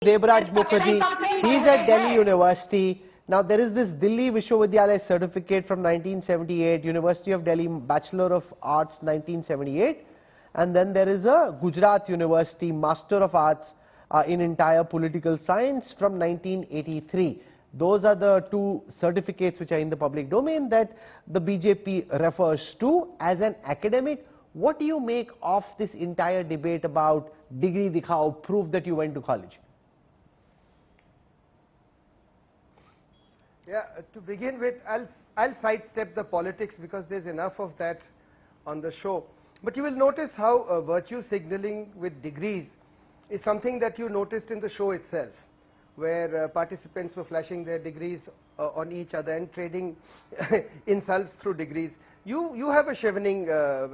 Debraj Mookerjee, he's at Delhi University. Now there is this Delhi Vishwavidyalaya certificate from 1978, University of Delhi Bachelor of Arts 1978, and then there is a Gujarat University Master of Arts in entire political science from 1983. Those are the two certificates which are in the public domain that the BJP refers to as an academic. What do you make of this entire debate about degree dikhaao, proof that you went to college? Yeah, to begin with, I'll sidestep the politics because there's enough of that on the show. But you will notice how virtue signaling with degrees is something that you noticed in the show itself, where participants were flashing their degrees on each other and trading insults through degrees. You have a chevening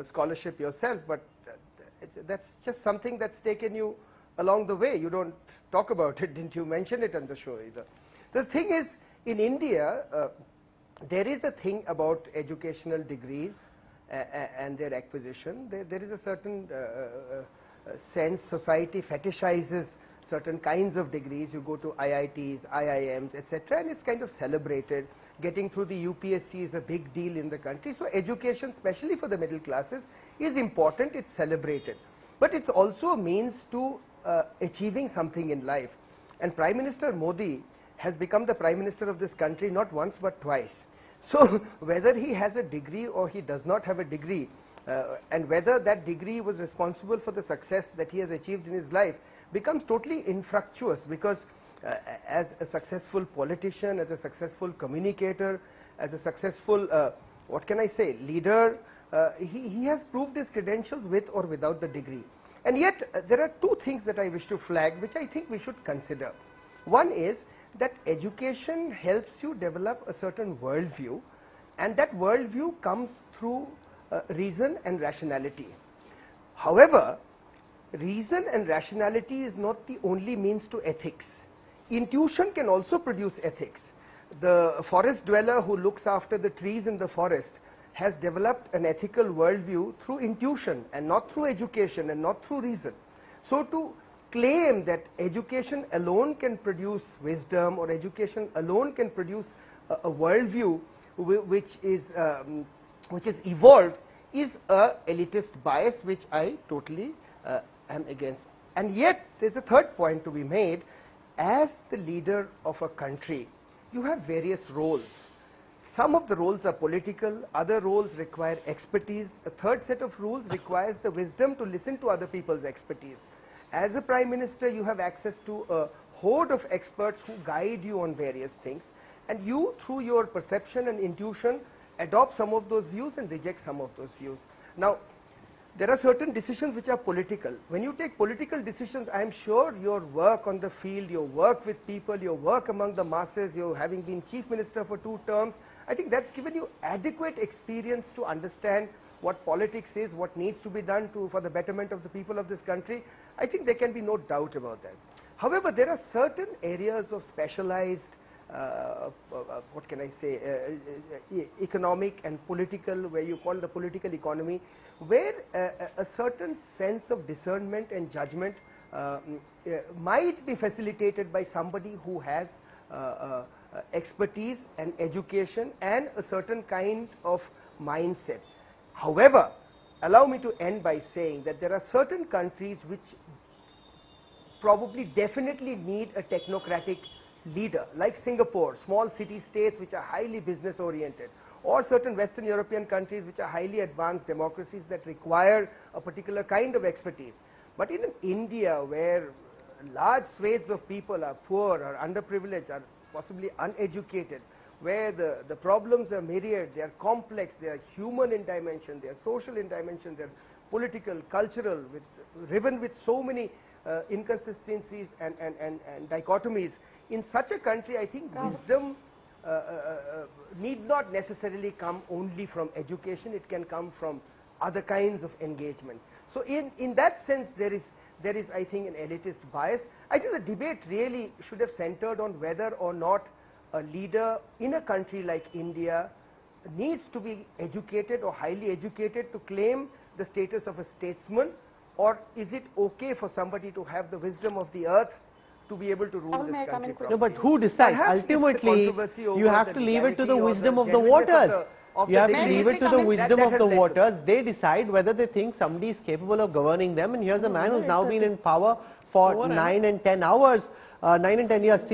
scholarship yourself, but that's just something that's taken you along the way. You don't talk about it, didn't you mention it on the show either. The thing is, in India, there is a thing about educational degrees and their acquisition. There is a certain sense society fetishizes certain kinds of degrees. You go to IITs, IIMs, etc., and it's kind of celebrated. Getting through the UPSC is a big deal in the country. So education, especially for the middle classes, is important. It's celebrated. But it's also a means to achieving something in life. And Prime Minister Modi has become the Prime Minister of this country not once but twice. So whether he has a degree or he does not have a degree, and whether that degree was responsible for the success that he has achieved in his life becomes totally infructuous, because as a successful politician, as a successful communicator, as a successful, what can I say, leader, he has proved his credentials with or without the degree. And yet there are two things that I wish to flag which I think we should consider. One is that education helps you develop a certain worldview, and that worldview comes through reason and rationality. However, reason and rationality is not the only means to ethics. Intuition can also produce ethics. The forest dweller who looks after the trees in the forest has developed an ethical worldview through intuition and not through education and not through reason. So to claim that education alone can produce wisdom, or education alone can produce a worldview which is evolved, is a elitist bias which I totally am against. And yet there's a third point to be made. As the leader of a country, you have various roles. Some of the roles are political, other roles require expertise. A third set of rules requires the wisdom to listen to other people's expertise. As a Prime Minister, you have access to a horde of experts who guide you on various things, and you, through your perception and intuition, adopt some of those views and reject some of those views. Now, there are certain decisions which are political. When you take political decisions, I am sure your work on the field, your work with people, your work among the masses, your having been Chief Minister for 2 terms, I think that's given you adequate experience to understand what politics is, what needs to be done for the betterment of the people of this country. I think there can be no doubt about that. However, there are certain areas of specialized, what can I say, economic and political, where you call the political economy, where a certain sense of discernment and judgment might be facilitated by somebody who has expertise and education and a certain kind of mindset. However, allow me to end by saying that there are certain countries which probably definitely need a technocratic leader, like Singapore, small city states which are highly business oriented, or certain Western European countries which are highly advanced democracies that require a particular kind of expertise. But in India, where large swathes of people are poor, are underprivileged, are possibly uneducated, where the problems are myriad, they are complex, they are human in dimension, they are social in dimension, they are political, cultural, riven with so many inconsistencies and dichotomies. In such a country, I think wisdom need not necessarily come only from education. It can come from other kinds of engagement. So in that sense, there is, I think, an elitist bias. I think the debate really should have centered on whether or not a leader in a country like India needs to be educated or highly educated to claim the status of a statesman, or is it okay for somebody to have the wisdom of the earth to be able to rule this country properly. No, but who decides? Perhaps it's the Ultimately, controversy over you have the to leave it to the legality or wisdom of the genuineness voters. of You have to debate. leave it to the wisdom of That the has led to- voters. They decide whether they think somebody is capable of governing them. And here's a man who's now been in power for 9 and 10 hours, 9 and 10 years.